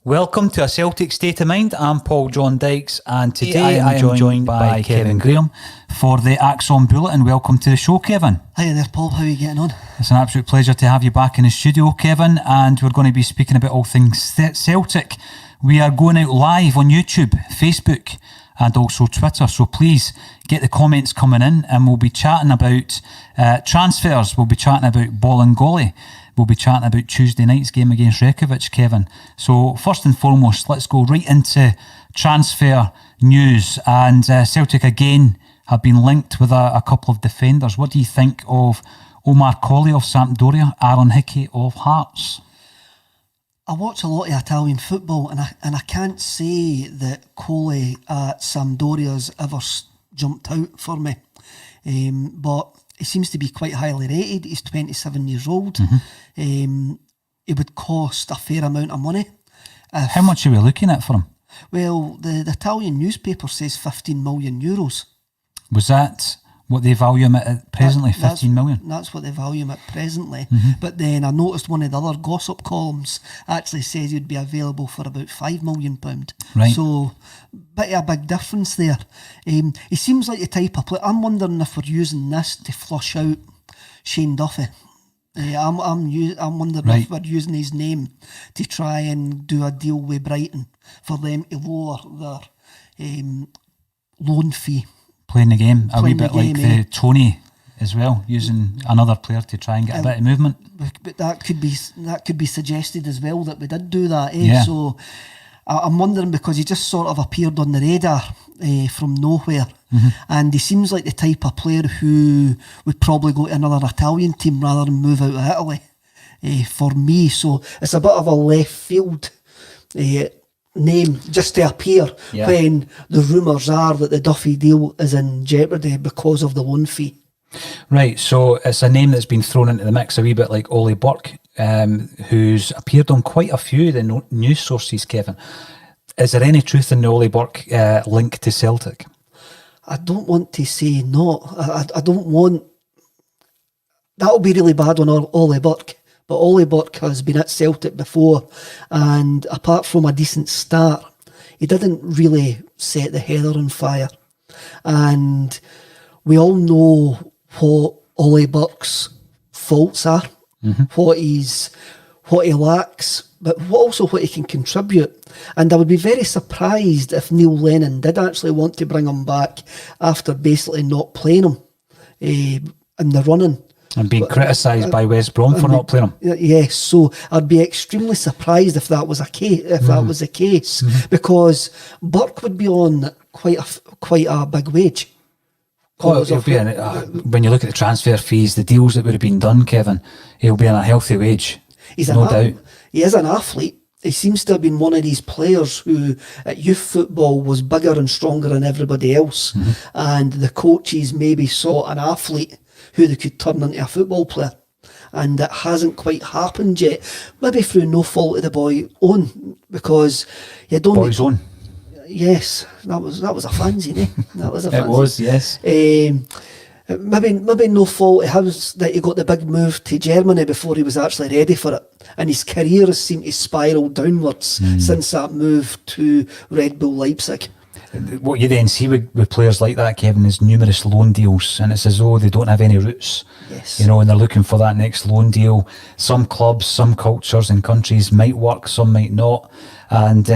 Welcome to A Celtic State of Mind. I'm Paul John Dykes, and today I am joined by Kevin Graham for the Axon Bulletin. Welcome to the show, Kevin. Hi there, Paul. How are you getting on? It's an absolute pleasure to have you back in the studio, Kevin, and we're going to be speaking about all things Celtic. We are going out live on YouTube, Facebook, and also Twitter, so please get the comments coming in, and we'll be chatting about transfers, we'll be chatting about Bolingoli, we'll be chatting about Tuesday night's game against Reykjavik, Kevin. So first and foremost, let's go right into transfer news, and Celtic again have been linked with a couple of defenders. What do you think of Omar Colley of Sampdoria, Aaron Hickey of Hearts? I watch a lot of Italian football, and I can't say that Colley at Sampdoria's ever jumped out for me. But he seems to be quite highly rated. He's 27 years old. He would cost a fair amount of money. How much are we looking at for him? Well, the Italian newspaper says 15 million euros. Was that what they value him at presently, 15 million? That's what they value him at presently. But then I noticed one of the other gossip columns actually says he'd be available for about £5 million. Right. So, bit of a big difference there. He seems like the type of player. I'm wondering if we're using this to flush out Shane Duffy. I'm wondering if we're using his name to try and do a deal with Brighton for them to lower their loan fee. Playing the game, a wee bit like the Tony as well, using another player to try and get a bit of movement. But that could be suggested as well, that we did do that. Yeah. So I'm wondering, because he just sort of appeared on the radar from nowhere, and he seems like the type of player who would probably go to another Italian team rather than move out of Italy. For me, so it's a bit of a left field name just to appear when the rumours are that the Duffy deal is in jeopardy because of the loan fee. Right, so it's a name that's been thrown into the mix a wee bit like Ollie Burke, who's appeared on quite a few of the news sources, Kevin. Is there any truth in the Ollie Burke link to Celtic? I don't want to say no. I don't want... That'll be really bad on Ollie Burke. But Ollie Burke has been at Celtic before, and apart from a decent start, he didn't really set the heather on fire. And we all know what Ollie Burke's faults are, what he lacks, but also what he can contribute. And I would be very surprised if Neil Lennon did actually want to bring him back after basically not playing him in the running. And being criticised by West Brom for not playing him. Yes, so I'd be extremely surprised if that was the case, because Burke would be on quite a big wage. Well, when you look at the transfer fees, the deals that would have been done, Kevin, he'll be on a healthy wage. No doubt. He is an athlete. He seems to have been one of these players who at youth football was bigger and stronger than everybody else, and the coaches maybe saw an athlete who they could turn into a football player, and it hasn't quite happened yet. Maybe through no fault of the boy own, because you don't. Boy's own. Yes, that was a fancy name. That was a fancy. It was, yes. Maybe no fault of his that he got the big move to Germany before he was actually ready for it, and his career has seemed to spiral downwards since that move to Red Bull Leipzig. What you then see with players like that, Kevin, is numerous loan deals, and it's as though they don't have any roots. Yes. And they're looking for that next loan deal. Some clubs, some cultures and countries might work, some might not. And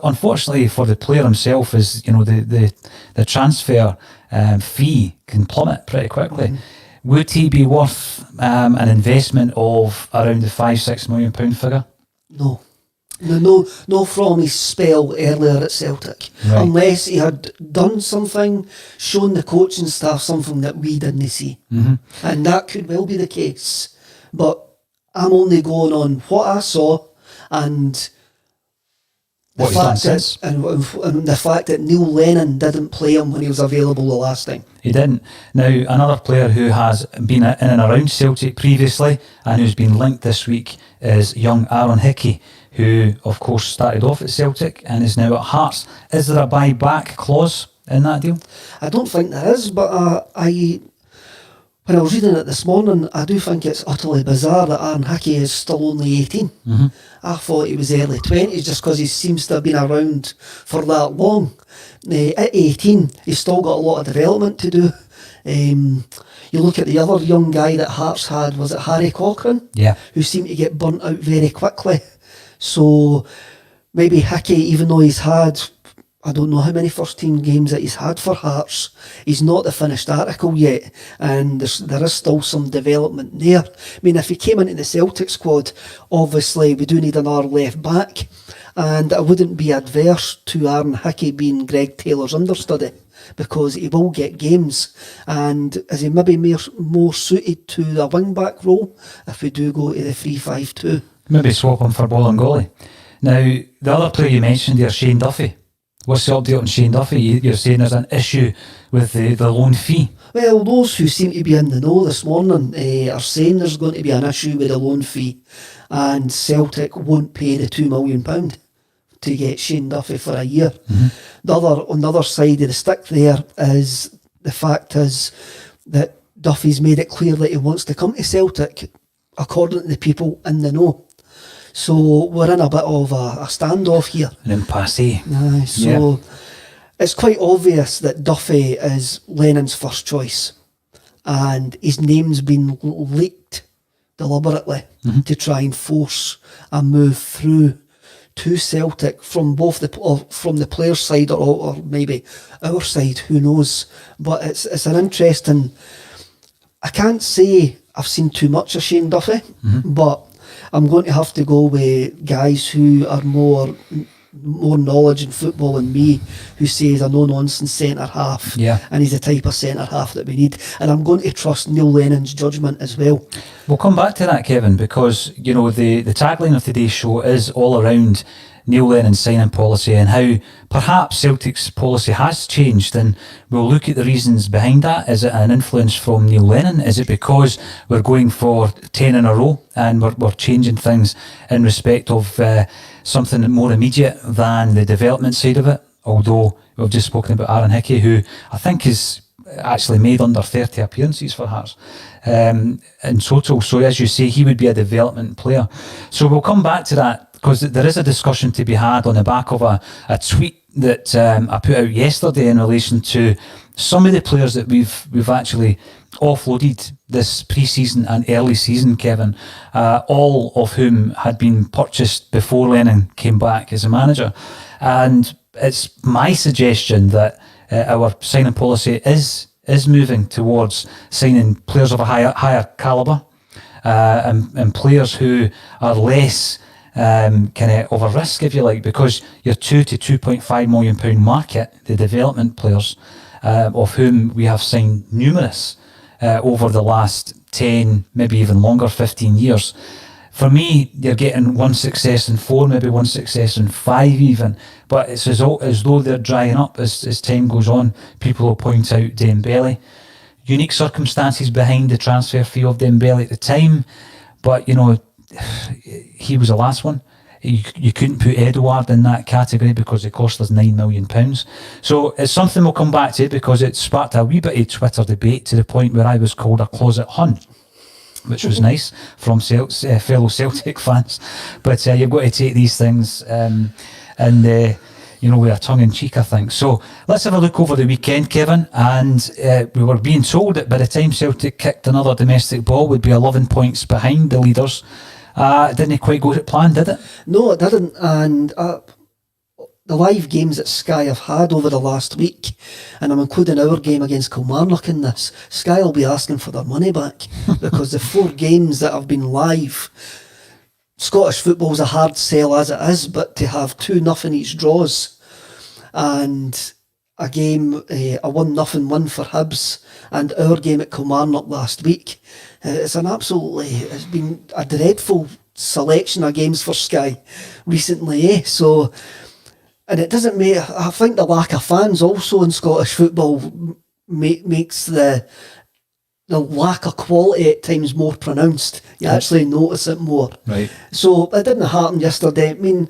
unfortunately for the player himself, is the transfer fee can plummet pretty quickly. Would he be worth an investment of around the £5-6 million figure? No. No, from his spell earlier at Celtic. Right. Unless he had done something, shown the coaching staff something that we didn't see. And that could well be the case. But I'm only going on what I saw, and the fact that Neil Lennon didn't play him when he was available the last time. He didn't. Now, another player who has been in and around Celtic previously and who's been linked this week is young Aaron Hickey, who, of course, started off at Celtic and is now at Hearts. Is there a buy-back clause in that deal? I don't think there is, but when I was reading it this morning, I do think it's utterly bizarre that Aaron Hickey is still only 18. I thought he was early 20s just because he seems to have been around for that long. At 18, he's still got a lot of development to do. You look at the other young guy that Hearts had, was it Harry Cochrane? Yeah. Who seemed to get burnt out very quickly. So maybe Hickey, even though he's had, I don't know how many first team games that he's had for Hearts, he's not the finished article yet, and there is still some development there. I mean, if he came into the Celtic squad, obviously we do need another left back, and I wouldn't be adverse to Aaron Hickey being Greg Taylor's understudy, because he will get games, and is he maybe more suited to the wing back role if we do go to the 3-5-2? Maybe swap him for Bolingoli. Now, the other player you mentioned there, Shane Duffy. What's the update on Shane Duffy? You're saying there's an issue with the loan fee. Well, those who seem to be in the know this morning are saying there's going to be an issue with the loan fee, and Celtic won't pay the £2 million to get Shane Duffy for a year. On the other side of the stick there is the fact is that Duffy's made it clear that he wants to come to Celtic, according to the people in the know. So we're in a bit of a standoff here. An impasse. So it's quite obvious that Duffy is Lennon's first choice, and his name's been leaked deliberately to try and force a move through to Celtic from both from the player's side or maybe our side, who knows. But it's an interesting. I can't say I've seen too much of Shane Duffy, but I'm going to have to go with guys who are more knowledge in football than me, who say he's a no-nonsense centre-half, and he's the type of centre-half that we need. And I'm going to trust Neil Lennon's judgment as well. We'll come back to that, Kevin, because, you know, the tagline of today's show is all around Neil Lennon's signing policy and how perhaps Celtic's policy has changed, and we'll look at the reasons behind that. Is it an influence from Neil Lennon? Is it because we're going for 10 in a row and we're changing things in respect of something more immediate than the development side of it? Although we've just spoken about Aaron Hickey, who I think is actually made under 30 appearances for Hearts in total. So as you say, he would be a development player. So we'll come back to that, because there is a discussion to be had on the back of a tweet that I put out yesterday in relation to some of the players that we've actually offloaded this pre-season and early season, Kevin, all of whom had been purchased before Lennon came back as a manager. And it's my suggestion that our signing policy is moving towards signing players of a higher calibre, and players who are less kind of a risk, if you like, because your £2 to £2.5 million market, the development players, of whom we have signed numerous over the last 10, maybe even longer, 15 years. For me, you're getting one success in 4, maybe one success in 5 even, but it's as though they're drying up as time goes on. People will point out Dembele. Unique circumstances behind the transfer fee of Dembele at the time, but, you know, he was the last one. You couldn't put Edouard in that category because it cost us £9 million. So it's something we'll come back to, because it sparked a wee bit of Twitter debate to the point where I was called a closet Hun, which was nice from fellow Celtic fans. But you've got to take these things you know, with a tongue in cheek, I think. So let's have a look over the weekend, Kevin. And we were being told that by the time Celtic kicked another domestic ball, we'd be 11 points behind the leaders. Didn't quite go to plan, did it? No, it didn't. And the live games that Sky have had over the last week, and I'm including our game against Kilmarnock in this, Sky will be asking for their money back because the 4 games that have been live, Scottish football's a hard sell as it is, but to have 2-0 each draws and a game, a 1-0 win for Hibs, and our game at Kilmarnock last week, it's been a dreadful selection of games for Sky recently, So, and it doesn't make, I think the lack of fans also in Scottish football makes the lack of quality at times more pronounced. You actually notice it more. Right. So it didn't happen yesterday. I mean,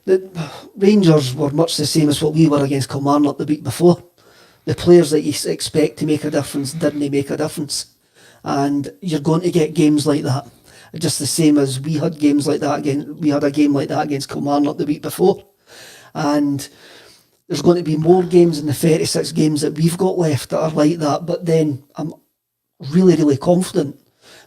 the Rangers were much the same as what we were against Kilmarnock the week before. The players that you expect to make a difference didn't make a difference. And you're going to get games like that. Just the same as we had games like that again. We had a game like that against Kilmarnock the week before. And there's going to be more games in the 36 games that we've got left that are like that. But then I'm really, really confident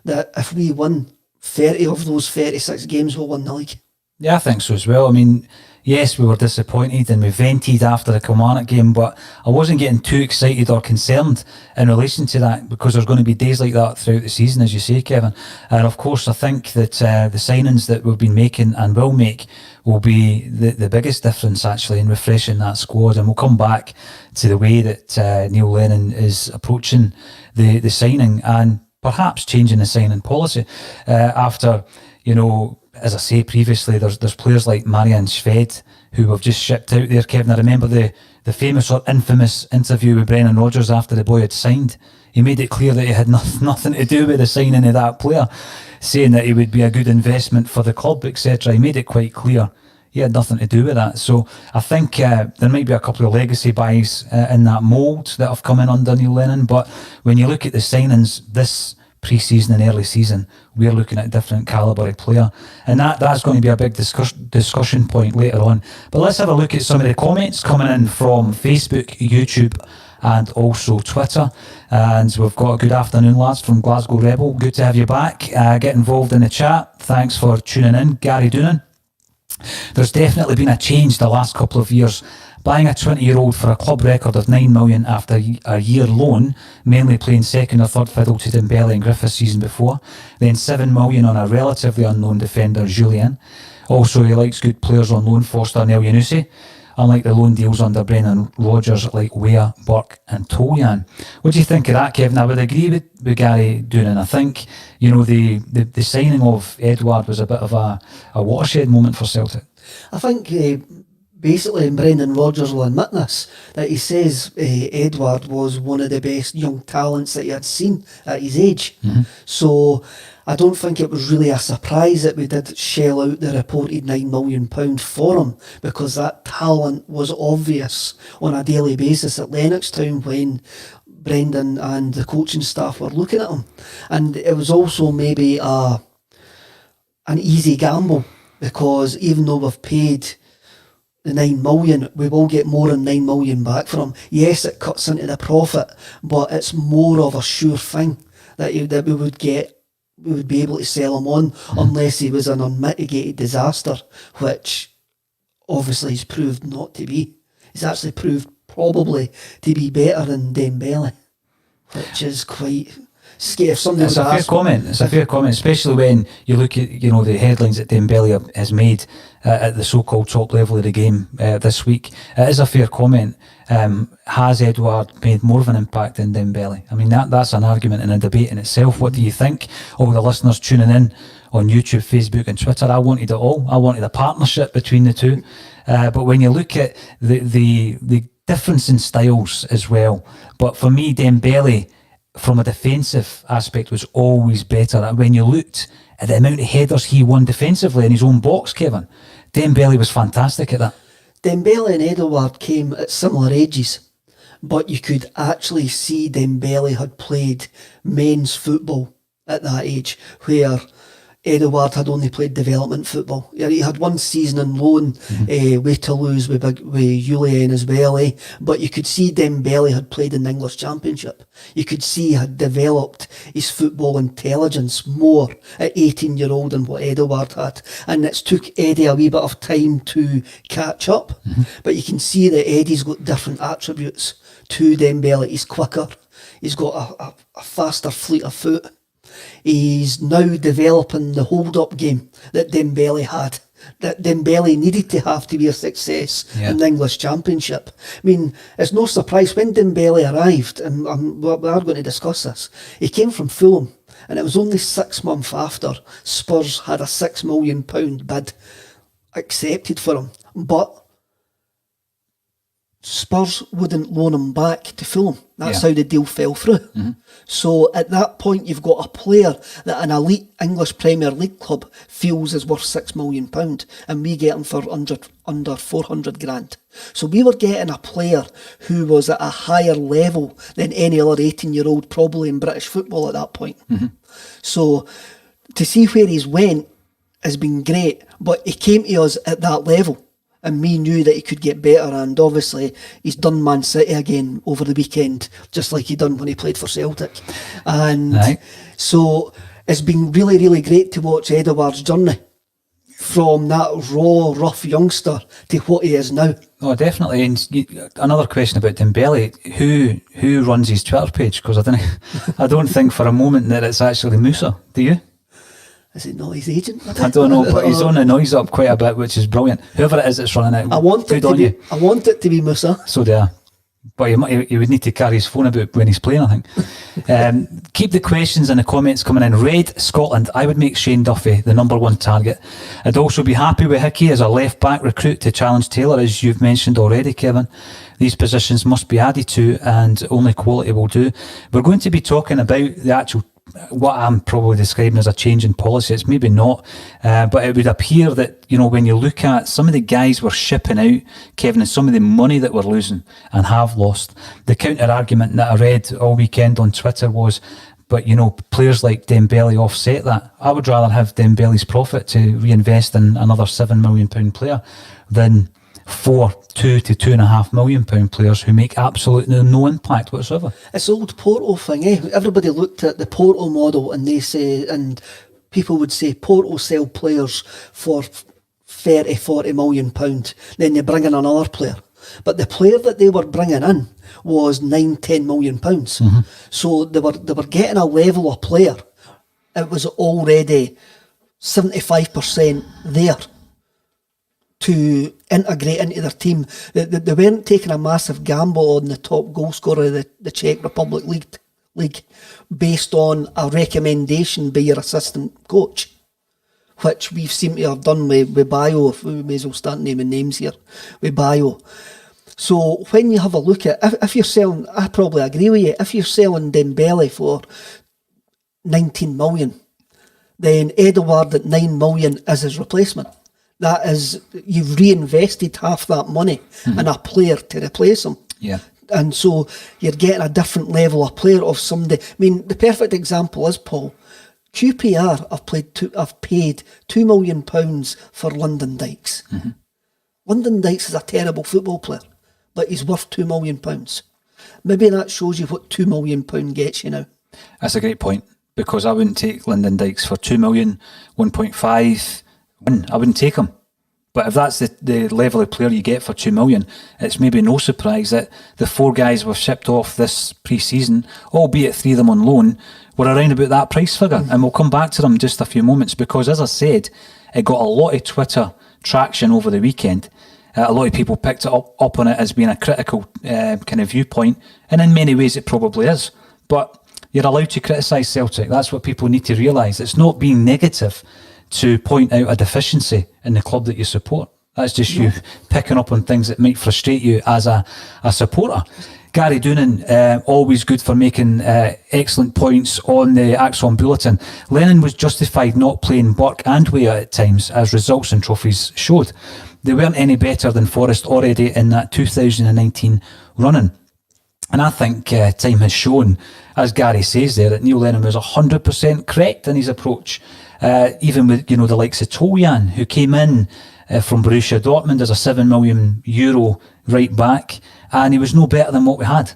that if we win 30 of those 36 games, we'll win the league. Yeah, I think so as well. I mean, yes, we were disappointed and we vented after the Kilmarnock game, but I wasn't getting too excited or concerned in relation to that, because there's going to be days like that throughout the season, as you say, Kevin. And of course, I think that the signings that we've been making and will make will be the biggest difference actually in refreshing that squad. And we'll come back to the way that Neil Lennon is approaching the signing and perhaps changing the signing policy after, you know, as I say previously, there's players like Marian Shved who have just shipped out there, Kevin. I remember the famous or infamous interview with Brendan Rodgers after the boy had signed. He made it clear that he had nothing to do with the signing of that player, saying that he would be a good investment for the club, etc. He made it quite clear he had nothing to do with that. So I think there might be a couple of legacy buys in that mould that have come in under Neil Lennon. But when you look at the signings this pre-season and early season, we're looking at a different calibre of player, and that's going to be a big discussion point later on. But let's have a look at some of the comments coming in from Facebook, YouTube and also Twitter. And we've got a good afternoon, lads, from Glasgow Rebel. Good to have you back. Get involved in the chat. Thanks for tuning in. Gary Doonan: there's definitely been a change the last couple of years. Buying a 20-year-old for a club record of $9 million after a year loan, mainly playing second or third fiddle to Dembele and Griffiths season before, then $7 million on a relatively unknown defender, Julian. Also, he likes good players on loan, Forster and El Yunusi, unlike the loan deals under Brendan Rodgers like Weah, Burke and Toljan. What do you think of that, Kevin? I would agree with Gary Doonan. I think, you know, the signing of Edouard was a bit of a watershed moment for Celtic. I think basically Brendan Rodgers will admit this, that he says Edouard was one of the best young talents that he had seen at his age. Mm-hmm. So I don't think it was really a surprise that we did shell out the reported £9 million for him, because that talent was obvious on a daily basis at Lennoxtown when Brendan and the coaching staff were looking at him. And it was also maybe an easy gamble, because even though we've paid the $9 million, we will get more than $9 million back from him. Yes, it cuts into the profit, but it's more of a sure thing that we would get. We would be able to sell him on, unless he was an unmitigated disaster, which obviously he's proved not to be. He's actually proved probably to be better than Dembele, which is quite scary. It's a fair comment. It's a fair comment, especially when you look at, you know, the headlines that Dembele has made at the so-called top level of the game this week. It is a fair comment. Has Edouard made more of an impact than Dembele? I mean, that's an argument and a debate in itself. What do you think? All the listeners tuning in on YouTube, Facebook and Twitter, I wanted it all. I wanted a partnership between the two. But when you look at the difference in styles as well, but for me, Dembele, from a defensive aspect, was always better. When you looked at the amount of headers he won defensively in his own box, Kevin, Dembele was fantastic at that. Dembele and Edouard came at similar ages, but you could actually see Dembele had played men's football at that age, where Edouard had only played development football. He had one season on loan with Toulouse with Julien as well, but you could see Dembele had played in the English Championship. You could see he had developed his football intelligence more at 18-year-old than what Edouard had, and it's took Eddie a wee bit of time to catch up. But you can see that Eddie's got different attributes to Dembele. He's quicker, he's got a faster fleet of foot. He's now developing the hold-up game that Dembele had, that Dembele needed to have to be a success in the English Championship. I mean, it's no surprise when Dembele arrived, and we are going to discuss this, he came from Fulham, and it was only 6 months after Spurs had a £6 million bid accepted for him. But Spurs wouldn't loan him back to Fulham. That's Yeah. how the deal fell through. So at that point, you've got a player that an elite English Premier League club feels is worth £6 million, and we get him for under 400 grand. So we were getting a player who was at a higher level than any other 18-year-old probably in British football at that point. So to see where he's went has been great, but he came to us at that level. And we knew that he could get better, and obviously he's done Man City again over the weekend, just like he done when he played for Celtic. And so it's been really, really great to watch Edouard's journey from that raw, rough youngster to what he is now. Oh, definitely. And another question about Dembele: who runs his Twitter page? Because I don't think for a moment that it's actually Musa. Do you? Is it not his agent? I don't know, but he's on the noise up quite a bit, which is brilliant. Whoever it is that's running it, I want it to be Musa. So do I. But he would need to carry his phone about when he's playing, I think. Keep the questions and the comments coming in. Red Scotland, I would make Shane Duffy the number one target. I'd also be happy with Hickey as a left back recruit to challenge Taylor, as you've mentioned already, Kevin. These positions must be added to, and only quality will do. We're going to be talking about the actual, what I'm probably describing as a change in policy. It's maybe not, but it would appear that, you know, when you look at some of the guys we're shipping out, Kevin, and some of the money that we're losing and have lost, the counter argument that I read all weekend on Twitter was, but, you know, players like Dembele offset that. I would rather have Dembele's profit to reinvest in another £7 million player than £2 to £2.5 million players who make absolutely no impact whatsoever. It's the old Porto thing, eh? Everybody looked at the Porto model and they say, and people would say Porto sell players for 30, 40 million pound, then they bring in another player. But the player that they were bringing in was 9, 10 million pounds. So they were getting a level of player. It was already 75% there to integrate into their team. They weren't taking a massive gamble on the top goal scorer of the Czech Republic League based on a recommendation by your assistant coach, which we've seemed to have done with Bayo. We may as well start naming names here, with Bayo. So when you have a look at, if you're selling, I probably agree with you, if you're selling Dembele for 19 million, then Edouard at 9 million is his replacement. That is, you've reinvested half that money in a player to replace him. Yeah. And so you're getting a different level of player of somebody. I mean, the perfect example is, Paul, QPR have paid £2 million for London Dykes. London Dykes is a terrible football player, but he's worth £2 million. Maybe that shows you what £2 million gets you now. That's a great point, because I wouldn't take Lyndon Dykes for 2 million, 1.5. I wouldn't take him. But if that's the level of player you get for 2 million, it's maybe no surprise that the 4 guys we've shipped off this pre-season, albeit 3 of them on loan, were around about that price figure. And we'll come back to them in just a few moments, because, as I said, it got a lot of Twitter traction over the weekend. A lot of people picked it up on it as being a critical kind of viewpoint, and in many ways it probably is. But you're allowed to criticise Celtic. That's what people need to realise. It's not being negative to point out a deficiency in the club that you support. That's just you picking up on things that might frustrate you as a supporter. Gary Doonan, always good for making excellent points on the Axon Bulletin. Lennon was justified not playing Burke and Weah at times, as results and trophies showed. They weren't any better than Forest already in that 2019 running. And I think time has shown, as Gary says there, that Neil Lennon was 100% correct in his approach. Even with, you know, the likes of Toljan, who came in from Borussia Dortmund as a €7 million right back, and he was no better than what we had.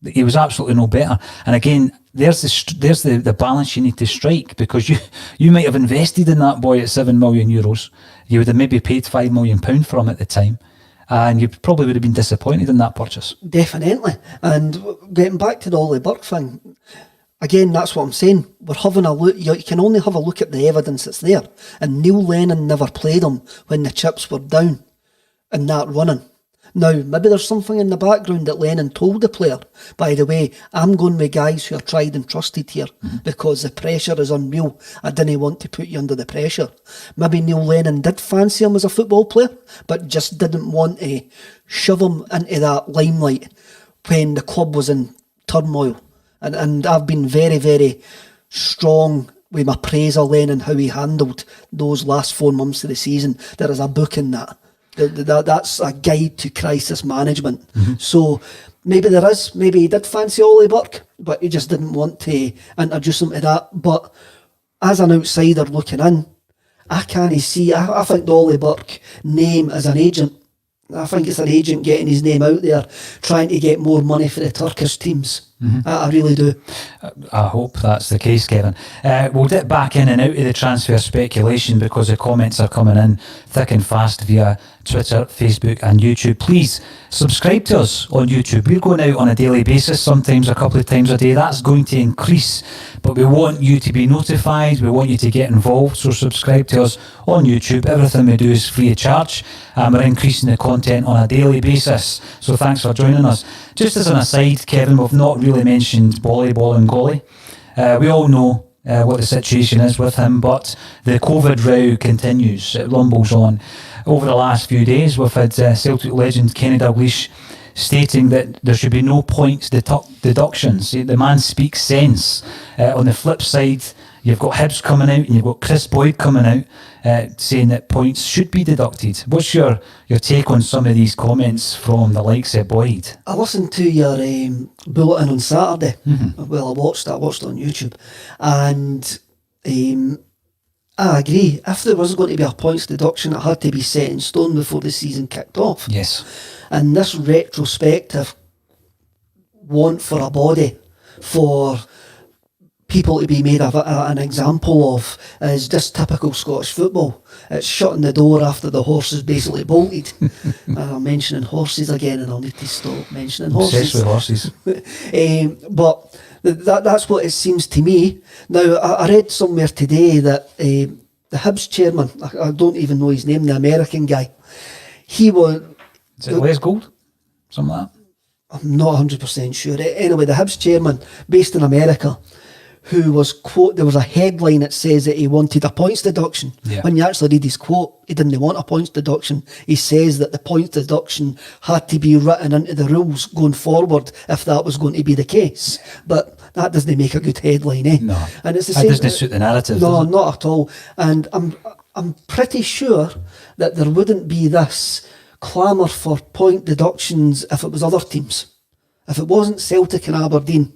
He was absolutely no better. And again, there's the balance you need to strike, because you might have invested in that boy at €7 million. You would have maybe paid £5 million for him at the time, and you probably would have been disappointed in that purchase. Definitely. And getting back to the Ollie Burke thing, again, that's what I'm saying. We're having a look. You can only have a look at the evidence that's there. And Neil Lennon never played him when the chips were down in that running. Now, maybe there's something in the background that Lennon told the player. By the way, I'm going with guys who are tried and trusted here because the pressure is unreal. I didn't want to put you under the pressure. Maybe Neil Lennon did fancy him as a football player, but just didn't want to shove him into that limelight when the club was in turmoil. And I've been very, very strong with my praise of Lennon, how he handled those last 4 months of the season. There is a book in that. That's a guide to crisis management. So maybe maybe he did fancy Ollie Burke, but he just didn't want to introduce him to that. But as an outsider looking in, I can't see. I think the Ollie Burke name as an agent, I think it's an agent getting his name out there, trying to get more money for the Turkish teams. I really do. I hope that's the case, Kevin. We'll dip back in and out of the transfer speculation because the comments are coming in thick and fast via Twitter, Facebook and YouTube. Please subscribe to us on YouTube. We're going out on a daily basis, sometimes a couple of times a day. That's going to increase, but we want you to be notified. We want you to get involved, so subscribe to us on YouTube. Everything we do is free of charge, and we're increasing the content on a daily basis. So thanks for joining us. Just as an aside, Kevin, we've not really mentioned volleyball and Golly. We all know what the situation is with him, but the COVID row continues. It rumbles on. Over the last few days, we've had Celtic legend Kenny Dalglish stating that there should be no points deductions. The man speaks sense. On the flip side, you've got Hibs coming out and you've got Chris Boyd coming out saying that points should be deducted. What's your take on some of these comments from the likes of Boyd? I listened to your bulletin on Saturday. Well, I watched it on YouTube. And I agree. If there was going to be a points deduction, it had to be set in stone before the season kicked off. Yes. And this retrospective want for a body, for people to be made an example of, is just typical Scottish football. It's shutting the door after the horse is basically bolted. I'm mentioning horses again, and I'll need to stop mentioning horses. Obsessed with horses. But that's what it seems to me. Now, I read somewhere today that the Hibs chairman, I don't even know his name, the American guy, he was... Is it Les Gold? Something like that? I'm not 100% sure. Anyway, the Hibs chairman, based in America, who was there was a headline that says that he wanted a points deduction. Yeah. When you actually read his quote, he didn't want a points deduction. He says that the points deduction had to be written into the rules going forward if that was going to be the case. But that doesn't make a good headline, eh? No. And it's the that same. Doesn't suit the narrative. No, not at all. And I'm pretty sure that there wouldn't be this clamour for point deductions if it was other teams. If it wasn't Celtic and Aberdeen,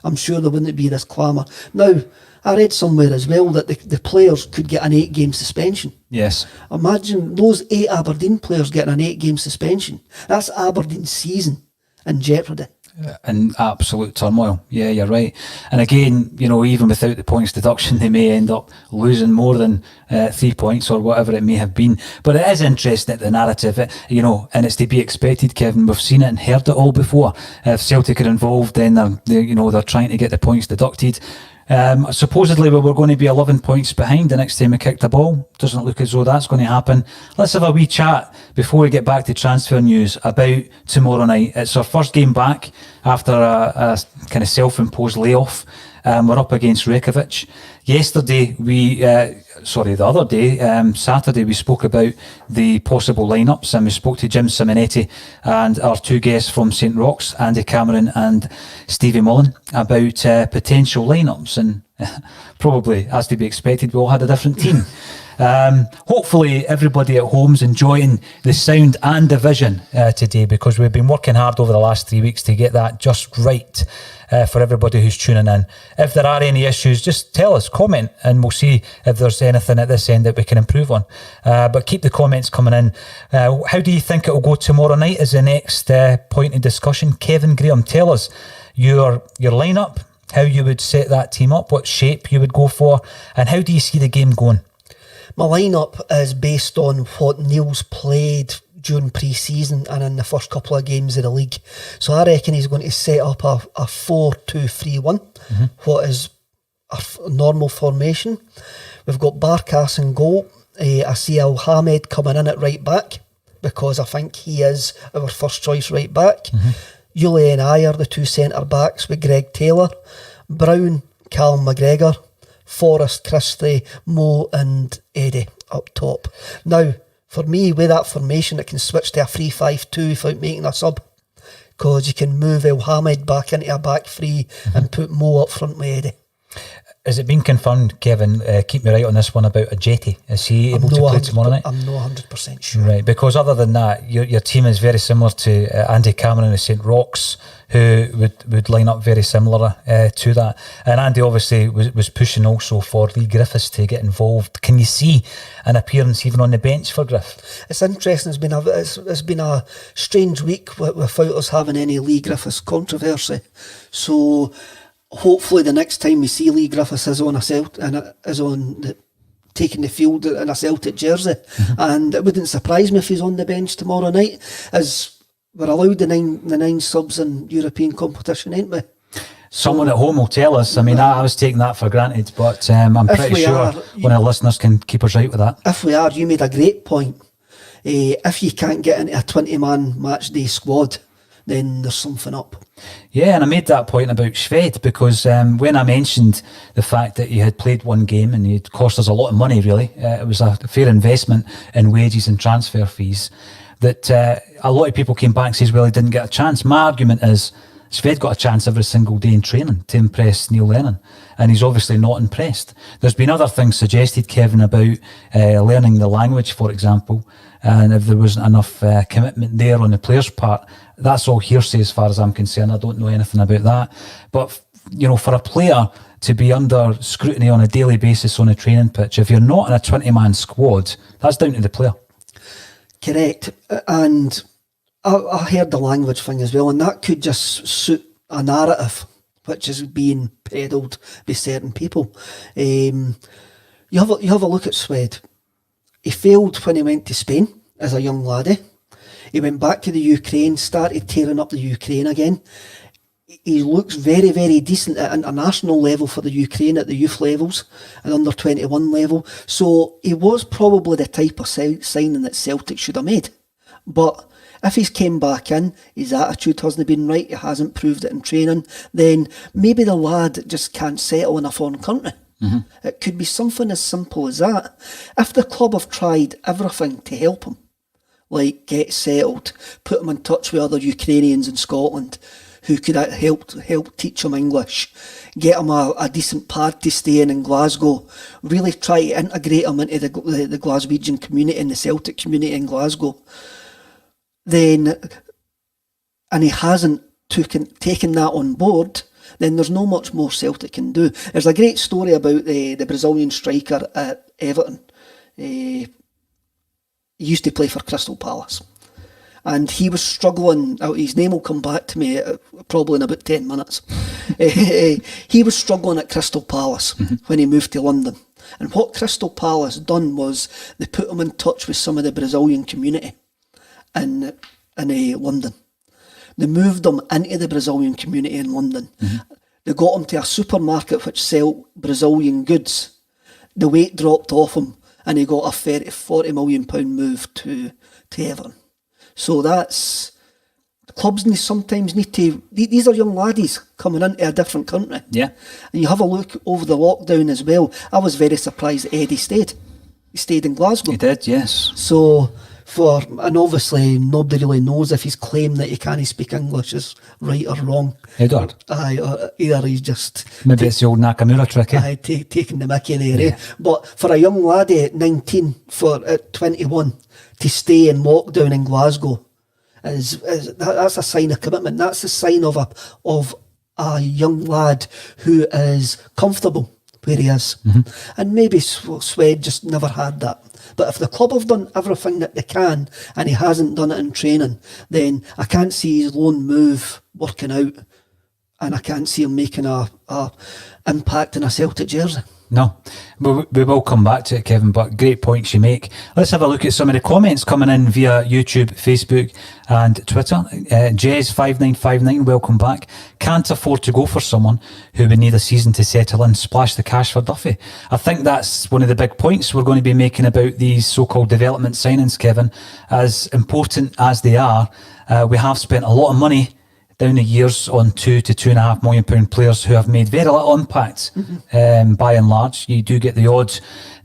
I'm sure there wouldn't be this clamour. Now, I read somewhere as well that the players could get an 8-game suspension. Yes. Imagine those 8 Aberdeen players getting an 8-game suspension. That's Aberdeen's season in jeopardy. In absolute turmoil. Yeah, you're right. And again, even without the points deduction, they may end up losing more than 3 points or whatever it may have been. But it is interesting, the narrative, and it's to be expected, Kevin. We've seen it and heard it all before. If Celtic are involved, then they're trying to get the points deducted. Supposedly we were going to be 11 points behind the next time we kicked the ball. Doesn't look as though that's going to happen. Let's have a wee chat before we get back to transfer news about tomorrow night. It's our first game back after a kind of self-imposed layoff. We're up against Reykjavik. Yesterday, the other day, Saturday, we spoke about the possible lineups, and we spoke to Jim Simonetti and our 2 guests from St Roch's, Andy Cameron and Stevie Mullen, about potential lineups. And probably, as to be expected, we all had a different team. Hopefully everybody at home's enjoying the sound and the vision today, because we've been working hard over the last 3 weeks to get that just right for everybody who's tuning in. If there are any issues, just tell us, comment, and we'll see if there's anything at this end that we can improve on. But keep the comments coming in. How do you think it will go tomorrow night is the next point of discussion. Kevin Graham, tell us your lineup, how you would set that team up, what shape you would go for, and how do you see the game going? My lineup is based on what Neil's played during pre-season and in the first couple of games of the league. So I reckon he's going to set up a 4-2-3-1, what is a normal formation. We've got Barkas in goal. I see Al Hamed coming in at right back. because I think he is our first choice right back. Yuli and I are the two centre backs with Greg Taylor. Brown, Callum McGregor, Forrest, Christie, Mo and Eddie up top. Now, for me, with that formation, it can switch to a 3-5-2 without making a sub, because you can move El Hamid back into a back three and put Mo up front with Eddie. Has it been confirmed, Kevin, keep me right on this one, about Ajeti? Is he able to play tomorrow night? I'm not 100% sure. Right, because other than that, your team is very similar to Andy Cameron of St Roch's, who would line up very similar to that. And Andy obviously was pushing also for Lee Griffiths to get involved. Can you see an appearance even on the bench for Griff? It's interesting. It's been a strange week without us having any Lee Griffiths controversy. So hopefully the next time we see Lee Griffiths is on taking the field in a Celtic jersey. And it wouldn't surprise me if he's on the bench tomorrow night, as we're allowed the nine subs in European competition, ain't we? Someone at home will tell us. I mean, I was taking that for granted, but I'm pretty sure one of the listeners can keep us right with that. If we are, you made a great point. If you can't get into a 20-man match day squad, then there's something up. Yeah, and I made that point about Sved, because when I mentioned the fact that he had played one game and he'd cost us a lot of money, really, it was a fair investment in wages and transfer fees, that a lot of people came back and says, well, he didn't get a chance. My argument is Sved got a chance every single day in training to impress Neil Lennon, and he's obviously not impressed. There's been other things suggested, Kevin, about learning the language, for example, and if there wasn't enough commitment there on the player's part. That's all hearsay as far as I'm concerned. I don't know anything about that. But, you know, for a player to be under scrutiny on a daily basis on a training pitch, if you're not in a 20-man squad, that's down to the player. Correct. And I heard the language thing as well, and that could just suit a narrative which is being peddled by certain people. You have a look at Swed. He failed when he went to Spain as a young laddie. He went back to the Ukraine, started tearing up the Ukraine again. He looks very, very decent at international level for the Ukraine at the youth levels and under 21 level. So he was probably the type of signing that Celtic should have made. But if he's came back in, his attitude hasn't been right, he hasn't proved it in training, then maybe the lad just can't settle in a foreign country. It could be something as simple as that. If the club have tried everything to help him, like get settled, put him in touch with other Ukrainians in Scotland who could help teach him English, get him a decent pad to stay in Glasgow, really try to integrate him into the Glaswegian community and the Celtic community in Glasgow, then, and he hasn't taken that on board, then there's no much more Celtic can do. There's a great story about the Brazilian striker at Everton. He used to play for Crystal Palace, and he was struggling. His name will come back to me probably in about 10 minutes. He was struggling at Crystal Palace when he moved to London, and what Crystal Palace done was they put him in touch with some of the Brazilian community in London. They moved him into the Brazilian community in London. They got him to a supermarket which sell Brazilian goods. The weight dropped off him, and he got a £40 million move to Everton. So that's, clubs sometimes need to, these are young laddies coming into a different country. Yeah. And you have a look over the lockdown as well. I was very surprised that Eddie stayed. He stayed in Glasgow. He did, yes. So, and obviously nobody really knows if his claim that he can't speak English is right or wrong. Edward. Either he's just... Maybe it's the old Nakamura trick, eh? Taking the mickey there, But for a young laddie at 19, at 21, to stay in lockdown in Glasgow, that's a sign of commitment. That's a sign of a young lad who is comfortable where he is. And maybe Swed just never had that. But if the club have done everything that they can and he hasn't done it in training, then I can't see his loan move working out and I can't see him making a impact in a Celtic jersey. No, we will come back to it, Kevin, but great points you make. Let's have a look at some of the comments coming in via YouTube, Facebook and Twitter. Jez5959, welcome back. Can't afford to go for someone who would need a season to settle in. Splash the cash for Duffy. I think that's one of the big points we're going to be making about these so-called development signings, Kevin. As important as they are, we have spent a lot of money down the years on £2 to £2.5 million players who have made very little impact. By and large, you do get the odd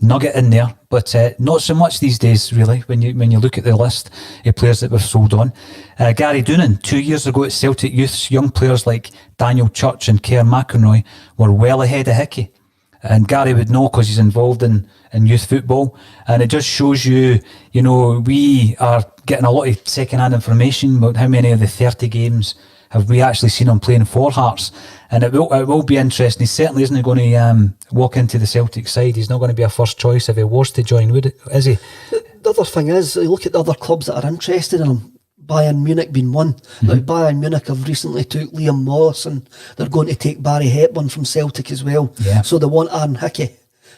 nugget in there, but not so much these days, really. When you look at the list of players that we've sold on, Gary Doonan 2 years ago at Celtic Youths, young players like Daniel Church and Kerr McInroy were well ahead of Hickey. And Gary would know because he's involved in youth football, and it just shows you, we are getting a lot of second-hand information about how many of the 30 games have we actually seen him playing for Hearts. And it will be interesting. He certainly isn't going to walk into the Celtic side. He's not going to be a first choice if he was to join, is he? The other thing is, you look at the other clubs that are interested in him. Bayern Munich being one. Now, Bayern Munich have recently took Liam Morrison. They're going to take Barry Hepburn from Celtic as well. Yeah. So they want Aaron Hickey.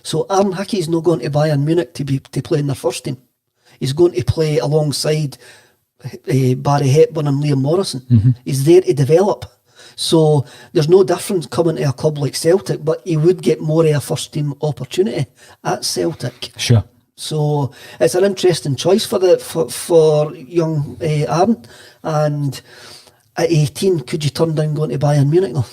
So Aaron Hickey's not going to Bayern Munich to play in their first team. He's going to play alongside Barry Hepburn and Liam Morrison. He's there to develop. So there's no difference coming to a club like Celtic, but he would get more of a first team opportunity at Celtic. Sure. So it's an interesting choice for young Aaron. And at 18, could you turn down going to Bayern Munich though?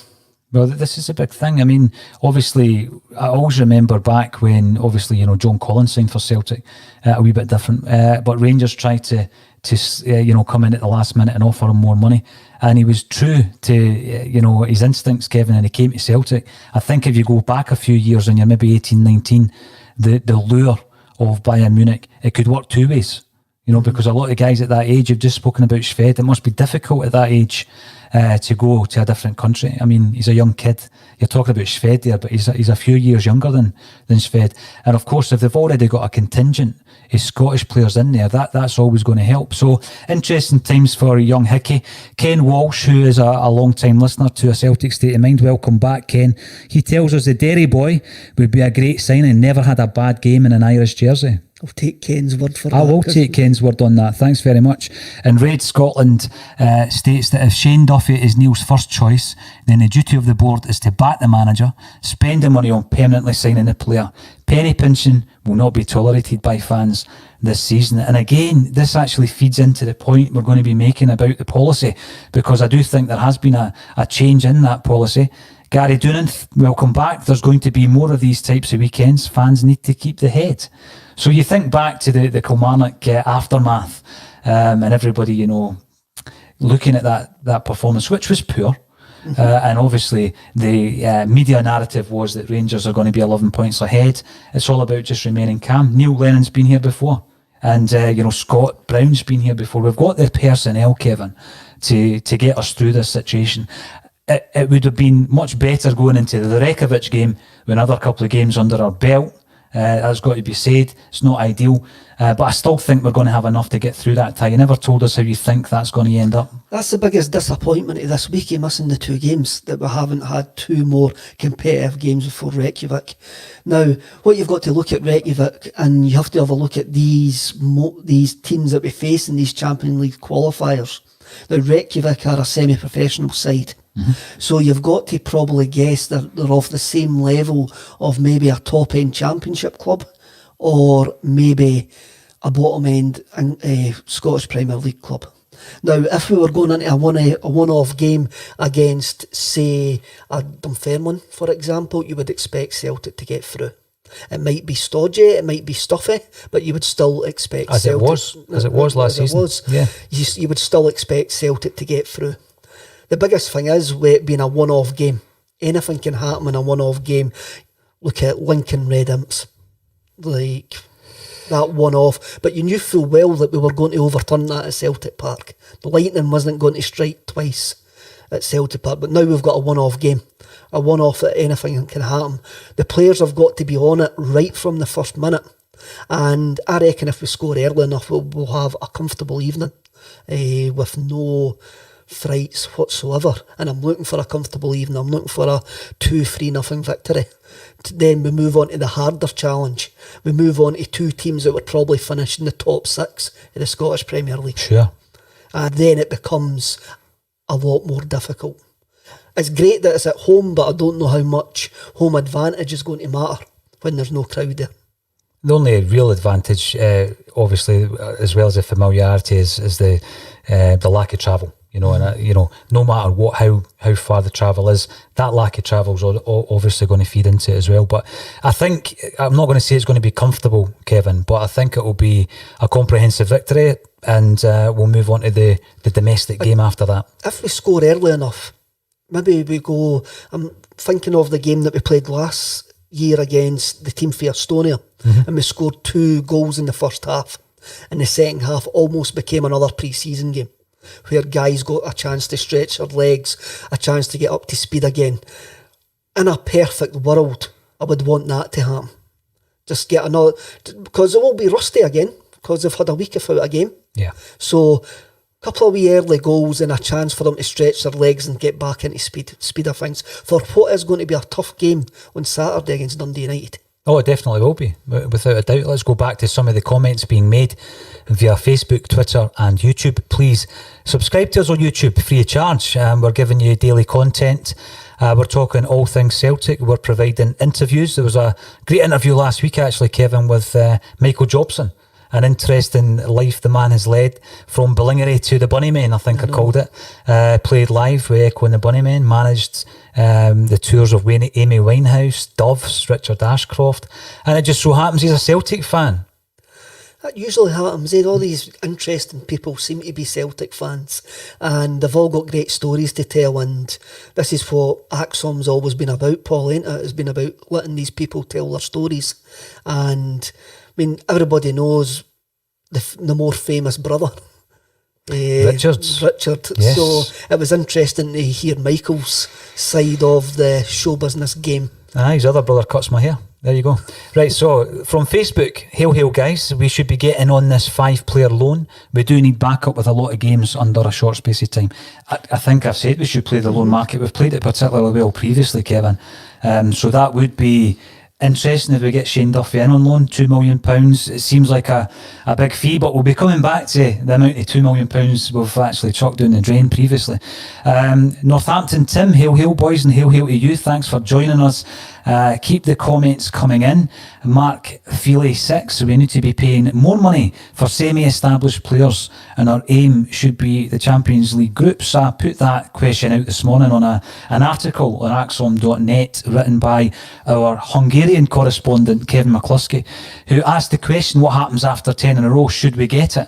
Well, this is a big thing. I mean, obviously, I always remember back when, obviously, John Collins signed for Celtic, a wee bit different. But Rangers tried to come in at the last minute and offer him more money. And he was true to, his instincts, Kevin, and he came to Celtic. I think if you go back a few years and you're maybe 18, 19, the lure of Bayern Munich, it could work two ways. Because a lot of guys at that age, you've just spoken about Shved, it must be difficult at that age to go to a different country. I mean, he's a young kid. You're talking about Shved there, but he's a few years younger than Shved. And of course, if they've already got a contingent of Scottish players in there, that's always going to help. So, interesting times for young Hickey. Ken Walsh, who is a long-time listener to A Celtic State of Mind, welcome back, Ken. He tells us the Derry boy would be a great signing, never had a bad game in an Irish jersey. I'll take Ken's word for that. I will take Ken's word on that. Thanks very much. And Red Scotland states that if Shane Duffy is Neil's first choice, then the duty of the board is to back the manager, spend the money on permanently signing the player. Penny pinching will not be tolerated by fans this season. And again, this actually feeds into the point we're going to be making about the policy, because I do think there has been a change in that policy. Gary Doonan, welcome back. There's going to be more of these types of weekends. Fans need to keep the head. So you think back to the Kilmarnock aftermath, and everybody, looking at that performance, which was poor. And obviously the media narrative was that Rangers are going to be 11 points ahead. It's all about just remaining calm. Neil Lennon's been here before. And, Scott Brown's been here before. We've got the personnel, Kevin, to get us through this situation. It would have been much better going into the Reykjavik game with another couple of games under our belt. That's got to be said. It's not ideal, but I still think we're going to have enough to get through that tie. You never told us how you think that's going to end up. That's the biggest disappointment of this week, missing the two games, that we haven't had two more competitive games before Reykjavik. Now, what you've got to look at Reykjavik, and you have to have a look at these teams that we face in these Champions League qualifiers. Now, Reykjavik are a semi-professional side. So you've got to probably guess that they're off the same level of maybe a top-end championship club, or maybe a bottom-end Scottish Premier League club. Now, if we were going into a one-off game against, say, a Dunfermline, for example, you would expect Celtic to get through. It might be stodgy, it might be stuffy, but you would still expect Celtic. As it was last season. Yeah. You would still expect Celtic to get through. The biggest thing is, with it being a one-off game, anything can happen in a one-off game. Look at Lincoln Red Imps, like that one-off. But you knew full well that we were going to overturn that at Celtic Park. The lightning wasn't going to strike twice at Celtic Park, but now we've got a one-off game. A one-off that anything can happen. The players have got to be on it right from the first minute. And I reckon if we score early enough, we'll have a comfortable evening with no frights whatsoever, and I'm looking for a comfortable evening. I'm looking for a 2-3-0 victory. Then we move on to the harder challenge. We move on to two teams that would probably finish in the top 6 in the Scottish Premier League. Sure. And then it becomes a lot more difficult. It's great that it's at home, but I don't know how much home advantage is going to matter when there's no crowd there. The only real advantage, obviously, as well as the familiarity, is the lack of travel. And no matter how far the travel is, that lack of travel is obviously going to feed into it as well. But I think, I'm not going to say it's going to be comfortable, Kevin, but I think it will be a comprehensive victory, and we'll move on to the domestic game after that. If we score early enough, maybe we go. I'm thinking of the game that we played last year against the team for Estonia, and we scored 2 goals in the first half. And the second half almost became another pre-season game, where guys got a chance to stretch their legs, a chance to get up to speed again. In a perfect world, I would want that to happen. Just get another, because it will be rusty again, because they've had a week without a game. Yeah. So a couple of wee early goals and a chance for them to stretch their legs and get back into speed of things for what is going to be a tough game on Saturday against Dundee United. Oh, it definitely will be, without a doubt. Let's go back to some of the comments being made via Facebook, Twitter and YouTube. Please subscribe to us on YouTube, free of charge. We're giving you daily content. We're talking all things Celtic. We're providing interviews. There was a great interview last week, actually, Kevin, with Michael Jobson. An interesting life the man has led, from Ballingery to the Bunnymen, I think I called it. Played live with Echo and the Bunnymen, managed the tours of Amy Winehouse, Doves, Richard Ashcroft, and it just so happens he's a Celtic fan. That usually happens. All these interesting people seem to be Celtic fans, and they've all got great stories to tell, and this is what AXOM's always been about, Paul, ain't it? It's been about letting these people tell their stories. And I mean, everybody knows the more famous brother, Richard. Yes. So it was interesting to hear Michael's side of the show business game. His other brother cuts my hair. There you go. Right, so from Facebook, hail guys, we should be getting on this 5-player loan. We do need backup with a lot of games under a short space of time. I think I've said we should play the loan market. We've played it particularly well previously, Kevin. So that would be interesting if we get Shane Duffy in on loan, £2 million. It seems like a big fee, but we'll be coming back to the amount of £2 million we've actually chucked down the drain previously. Northampton Tim, hail boys, and hail to you. Thanks for joining us. Keep the comments coming in. Mark Feely 6, we need to be paying more money for semi-established players, and our aim should be the Champions League groups. I put that question out this morning on an article on axom.net written by our Hungarian correspondent Kevin McCluskey, who asked the question, what happens after 10 in a row? Should we get it?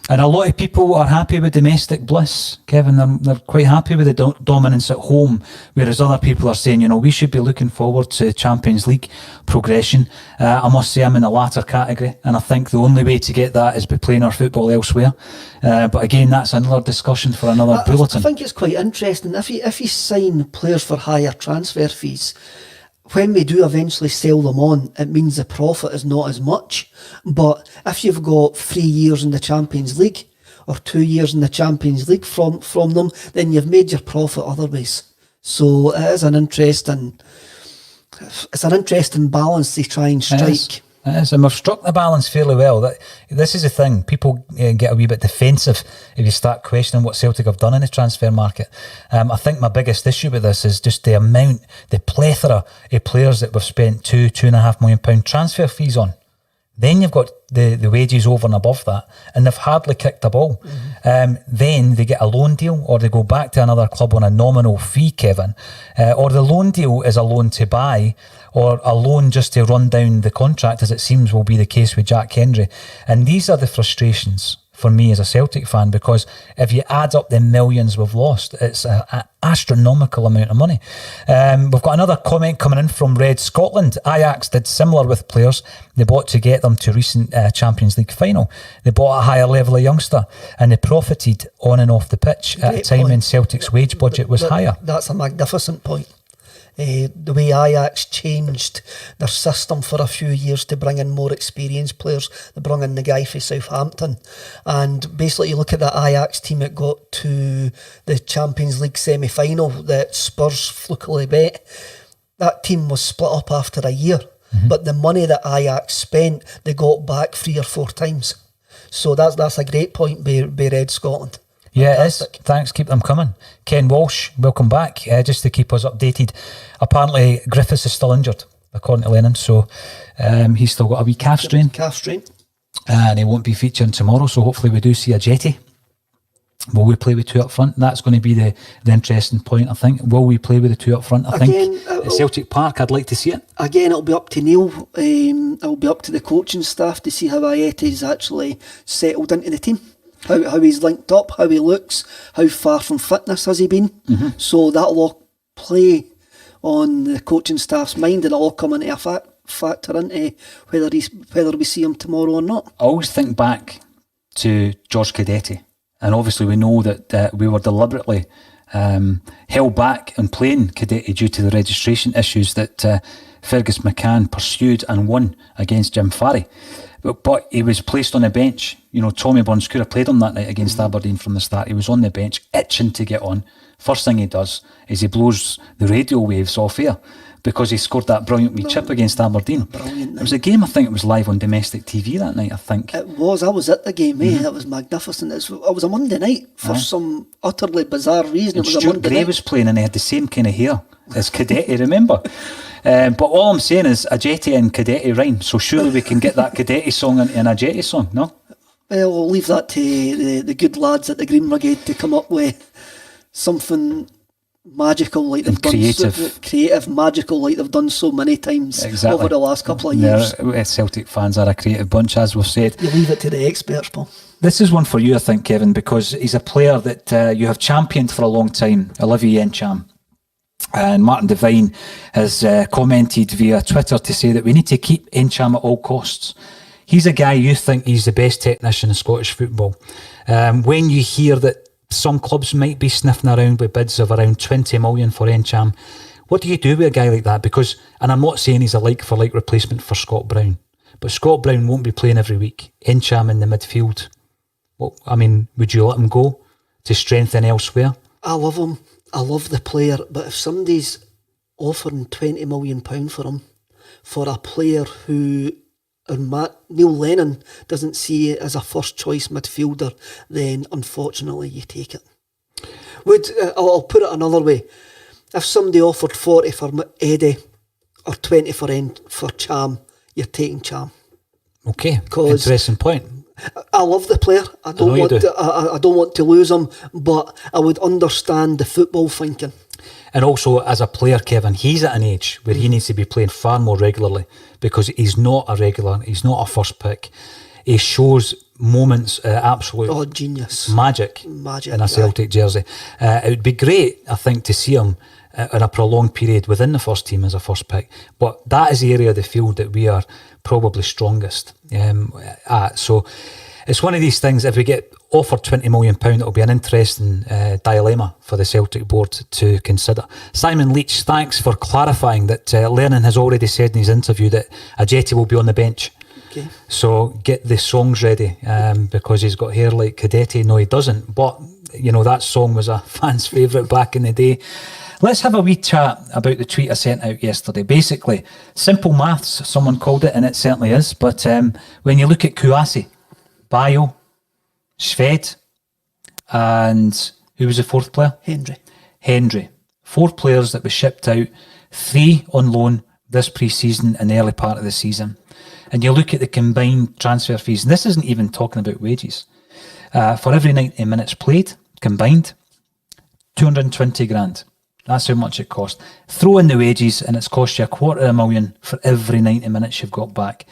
And a lot of people are happy with domestic bliss, Kevin. They're quite happy with the dominance at home, whereas other people are saying, we should be looking forward to Champions League progression. I must say I'm in the latter category, and I think the only way to get that is by playing our football elsewhere. But again, that's another discussion for another bulletin. I think it's quite interesting. If you sign players for higher transfer fees, when we do eventually sell them on, it means the profit is not as much. But if you've got 3 years in the Champions League or 2 years in the Champions League from them, then you've made your profit otherwise. So it is an interesting balance to try and strike. It is, and we've struck the balance fairly well. This is the thing, people get a wee bit defensive if you start questioning what Celtic have done in the transfer market. I think my biggest issue with this is just the plethora of players that we've spent £2.5 million transfer fees on. Then you've got the wages over and above that, and they've hardly kicked a ball. Then they get a loan deal, or they go back to another club on a nominal fee, Kevin, or the loan deal is a loan to buy, or a loan just to run down the contract, as it seems will be the case with Jack Hendry. And these are the frustrations for me as a Celtic fan, because if you add up the millions we've lost, it's an astronomical amount of money. We've got another comment coming in from Red Scotland. Ajax did similar with players they bought to get them to recent Champions League final. They bought a higher level of youngster, and they profited on and off the pitch at a time when Celtic's wage budget was higher. That's a magnificent point. the way Ajax changed their system for a few years to bring in more experienced players. They brought in the guy from Southampton, and basically you look at that Ajax team that got to the Champions League semi-final that Spurs flukily bet. That team was split up after a year, but the money that Ajax spent, they got back 3 or 4 times. So that's a great point by Red Scotland. Yeah, Fantastic. it is. Thanks, keep them coming. Ken Walsh, welcome back. Just to keep us updated, apparently Griffiths is still injured, according to Lennon, so he's still got a wee calf strain. And he won't be featuring tomorrow, so hopefully we do see a Jetty. Will we play with 2 up front? That's going to be the interesting point, I think. Will we play with the 2 up front? I think at Celtic Park, I'd like to see it. Again, it'll be up to Neil. It'll be up to the coaching staff to see how Ayete's actually settled into the team. How he's linked up, how he looks, how far from fitness has he been. So that'll all play on the coaching staff's mind, and it'll all come into a factor into whether we see him tomorrow or not. I always think back to George Cadetti, and obviously we know that we were deliberately held back in playing Cadetti due to the registration issues that Fergus McCann pursued and won against Jim Farry. But he was placed on the bench. You know, Tommy Bonskura played him that night against Aberdeen from the start. He was on the bench, itching to get on. First thing he does is he blows the radio waves off air because he scored that brilliant wee chip against Aberdeen. Brilliant. It was a game, I think it was live on domestic TV that night, I think. It was. I was at the game, It was magnificent. It was a Monday night for some utterly bizarre reason. And it was a Stuart Monday Gray night. was playing and he had the same kind of hair as Cadetti, remember? But all I'm saying is a Jetty and Cadetti rhyme, so surely we can get that Cadetti song in a Jetty song, no? Well, we'll leave that to the good lads at the Green Brigade to come up with something magical like they've done. Creative, magical like they've done so many times over the last couple of years. Celtic fans are a creative bunch, as we've said. You leave it to the experts, Paul. This is one for you, I think, Kevin, because he's a player that you have championed for a long time, Olivier Encham. And Martin Devine has commented via Twitter to say that we need to keep Encham at all costs. He's a guy you think he's the best technician in Scottish football. When you hear that some clubs might be sniffing around with bids of around 20 million for Encham, what do you do with a guy like that? Because, and I'm not saying he's a like-for-like replacement for Scott Brown, but Scott Brown won't be playing every week. Encham in the midfield. Well, I mean, would you let him go to strengthen elsewhere? I love him. I love the player, but if somebody's offering £20 million for him, for a player who Neil Lennon doesn't see it as a first choice midfielder, then unfortunately you take it. I'll put it another way. If somebody offered 40 for Eddie or 20 for Cham, you're taking Cham. Okay, interesting point. I love the player. I don't want to lose him, but I would understand the football thinking. And also, as a player, Kevin, he's at an age where he needs to be playing far more regularly because he's not a regular, he's not a first pick. He shows moments absolute genius, magic in a Celtic jersey. It would be great, I think, to see him in a prolonged period within the first team as a first pick. But that is the area of the field that we are probably strongest at. So it's one of these things, if we get offered £20 million, it'll be an interesting dilemma for the Celtic board to consider. Simon Leach, thanks for clarifying that Lennon has already said in his interview that Ajeti will be on the bench. Okay. So get the songs ready because he's got hair like Cadetti. No, he doesn't. But, you know, that song was a fan's favourite back in the day. Let's have a wee chat about the tweet I sent out yesterday. Basically, simple maths, someone called it, and it certainly is. But when you look at Kouassi, Bayo, Sved, and who was the fourth player? Hendry. 4 players that were shipped out, 3 on loan this pre-season and the early part of the season. And you look at the combined transfer fees, and this isn't even talking about wages. For every 90 minutes played, combined, 220 grand. That's how much it cost. Throw in the wages and it's cost you $250,000 for every 90 minutes you've got back.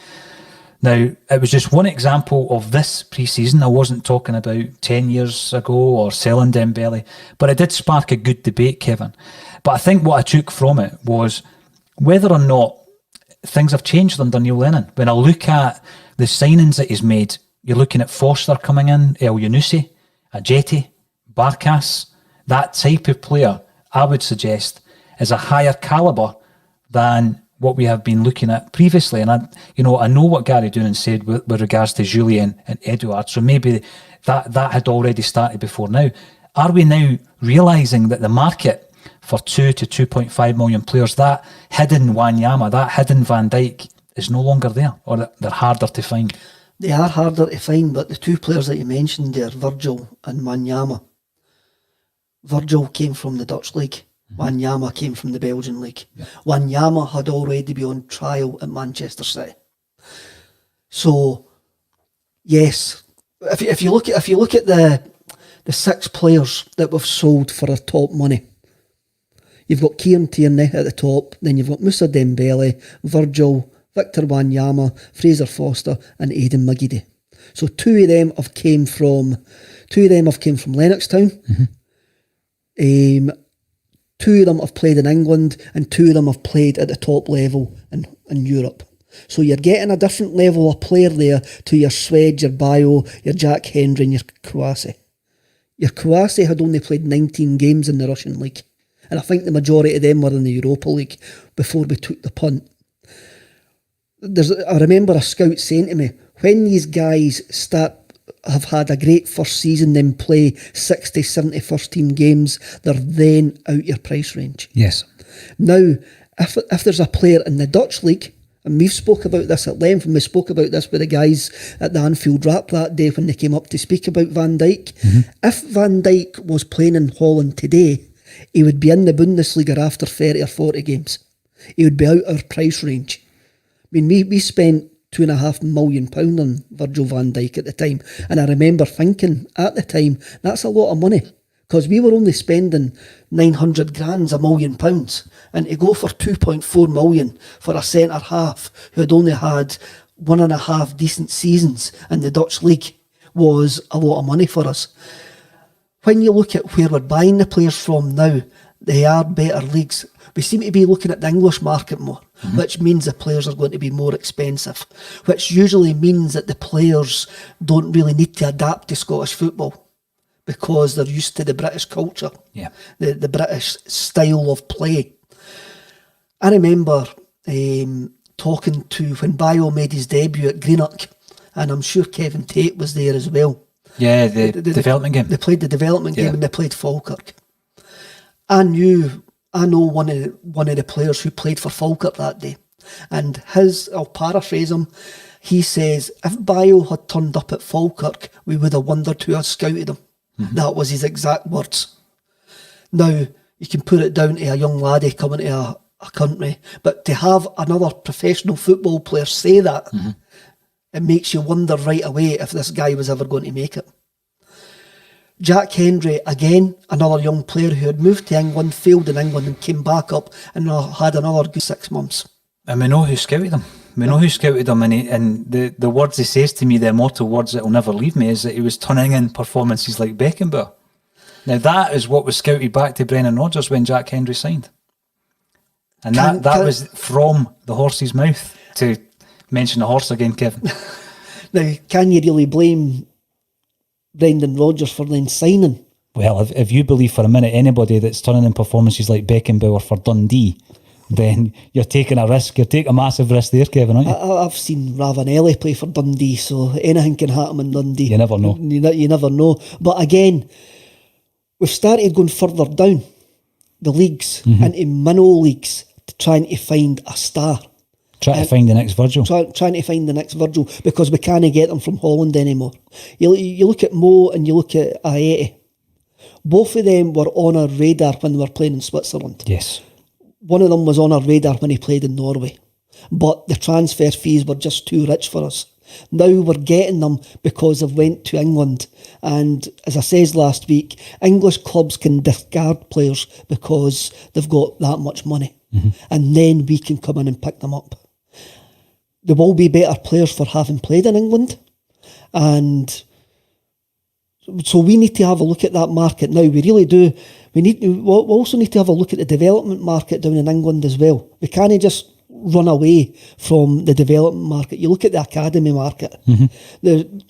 Now, it was just one example of this pre-season. I wasn't talking about 10 years ago or selling Dembele, but it did spark a good debate, Kevin. But I think what I took from it was whether or not things have changed under Neil Lennon. When I look at the signings that he's made, you're looking at Foster coming in, El Yunusi, Ajeti, Barkas, that type of player, I would suggest, is a higher calibre than what we have been looking at previously. And I know what Gary Doonan said with regards to Julian and Eduard, so maybe that had already started before now. Are we now realising that the market for 2 to 2.5 million players, that hidden Wanyama, that hidden Van Dijk, is no longer there, or that they're harder to find? They are harder to find, but the two players that you mentioned there, Virgil and Wanyama, Virgil came from the Dutch league. Wanyama came from the Belgian league. Yeah. Wanyama had already been on trial at Manchester City. So, yes, if you look at the 6 players that we've sold for a top money, you've got Kieran Tierney at the top, then you've got Moussa Dembele, Virgil, Victor Wanyama, Fraser Foster, and Aidan McGeady. So two of them have came from Lennoxtown. Two of them have played in England, and 2 of them have played at the top level in Europe. So you're getting a different level of player there to your Swed, your Bio, your Jack Hendry, and your Kouassi. Your Kouassi had only played 19 games in the Russian league, and I think the majority of them were in the Europa League before we took the punt. I remember a scout saying to me, when these guys have had a great first season, then play 60, 70 first team games, they're then out your price range. Yes. Now, if there's a player in the Dutch league, and we've spoke about this at length, and we spoke about this with the guys at the Anfield Wrap that day when they came up to speak about Van Dijk. If Van Dijk was playing in Holland today, he would be in the Bundesliga after 30 or 40 games. He would be out our price range. I mean, we spent £2.5 million on Virgil van Dijk at the time, and I remember thinking at the time, that's a lot of money, because we were only spending 900 grand, £1 million, and to go for 2.4 million for a centre half who had only had 1.5 decent seasons in the Dutch league was a lot of money for us. When you look at where we're buying the players from now, they are better leagues. We seem to be looking at the English market more, which means the players are going to be more expensive, which usually means that the players don't really need to adapt to Scottish football because they're used to the British culture, the British style of play. I remember talking to when Bio made his debut at Greenock, and I'm sure Kevin Tate was there as well. Yeah, the development game. They played the development game and they played Falkirk. I know one of the players who played for Falkirk that day, and I'll paraphrase him, he says, if Bio had turned up at Falkirk, we would have wondered who had scouted him. That was his exact words. Now, you can put it down to a young laddie coming to a country, but to have another professional football player say that, it makes you wonder right away if this guy was ever going to make it. Jack Hendry, again, another young player who had moved to England, failed in England and came back up and had another good 6 months. And we know who scouted him. Know who scouted him, and the words he says to me, the immortal words that will never leave me, is that he was turning in performances like Beckenbauer. Now that is what was scouted back to Brendan Rodgers when Jack Hendry signed. And that was from the horse's mouth, to mention the horse again, Kevin. Now, can you really blame Brendan Rodgers for then signing? Well, if you believe for a minute anybody that's turning in performances like Beckenbauer for Dundee, then you're taking a risk. You're taking a massive risk there, Kevin, aren't you? I've seen Ravanelli play for Dundee, so anything can happen in Dundee. You never know. You never know. But again, we've started going further down the leagues, into minnow leagues, trying to find a star. Trying to find the next Virgil. Trying to find the next Virgil, because we can't get them from Holland anymore. You look at Mo and you look at Aeti. Both of them were on our radar when they were playing in Switzerland. Yes. One of them was on our radar when he played in Norway. But the transfer fees were just too rich for us. Now we're getting them because they've went to England. And as I said last week, English clubs can discard players because they've got that much money. And then we can come in and pick them up. There will be better players for having played in England. And so we need to have a look at that market now. We really do. We also need to have a look at the development market down in England as well. We can't just run away from the development market. You look at the academy market.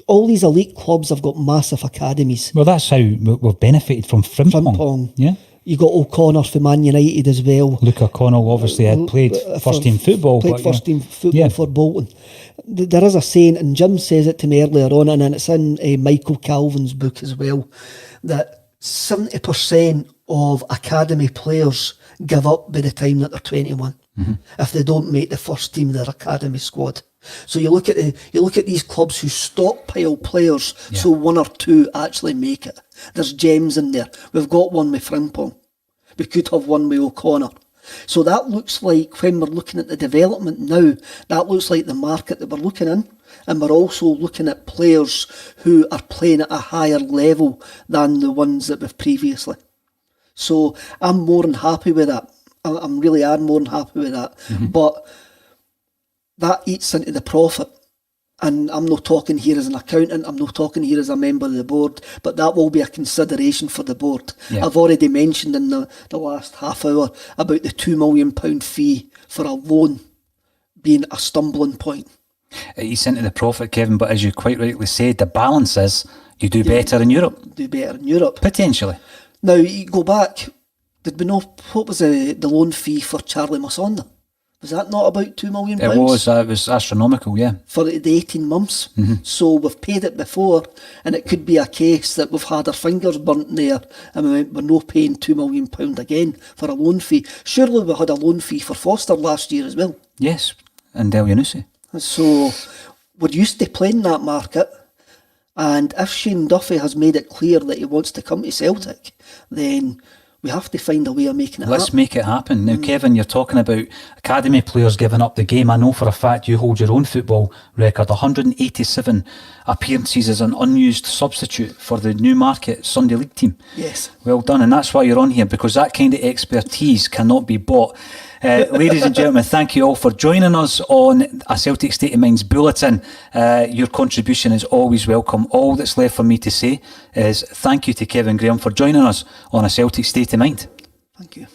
All these elite clubs have got massive academies. Well, that's how we've benefited from Frimpong. Yeah. You got O'Connor for Man United as well. Luke O'Connell obviously had played first team football. Played first team football for Bolton. There is a saying, and Jim says it to me earlier on, and it's in Michael Calvin's book as well, that 70% of academy players give up by the time that they're 21 if they don't make the first team of their academy squad. So you look at these clubs who stockpile players so one or two actually make it. There's gems in there. We've got one with Frimpong. We could have one with O'Connor. So that looks like, when we're looking at the development now, that looks like the market that we're looking in. And we're also looking at players who are playing at a higher level than the ones that we've previously. So I'm more than happy with that. I'm really more than happy with that. But that eats into the profit. And I'm not talking here as an accountant, I'm not talking here as a member of the board, but that will be a consideration for the board. I've already mentioned in the last half hour about the £2 million fee for a loan being a stumbling point. It eats into the profit, Kevin, but as you quite rightly said, the balance is you do better in Europe. Do better in Europe. Potentially. Now, you go back, did we know, what was the loan fee for Charlie Masonda? Was that not about £2 million? It was astronomical, yeah. For the 18 months. So we've paid it before, and it could be a case that we've had our fingers burnt there, and we're not paying £2 million again for a loan fee. Surely we had a loan fee for Foster last year as well. Yes, and Del Yunusi. So we're used to playing that market, and if Shane Duffy has made it clear that he wants to come to Celtic, then we have to find a way of making it happen. Let's make it happen. Now, Kevin, you're talking about academy players giving up the game. I know for a fact you hold your own football record, 187 appearances as an unused substitute for the Newmarket Sunday League team. Yes. Well done, and that's why you're on here, because that kind of expertise cannot be bought. Ladies and gentlemen, thank you all for joining us on a Celtic State of Mind's bulletin. Your contribution is always welcome. All that's left for me to say is thank you to Kevin Graham for joining us on a Celtic State of Mind. Thank you.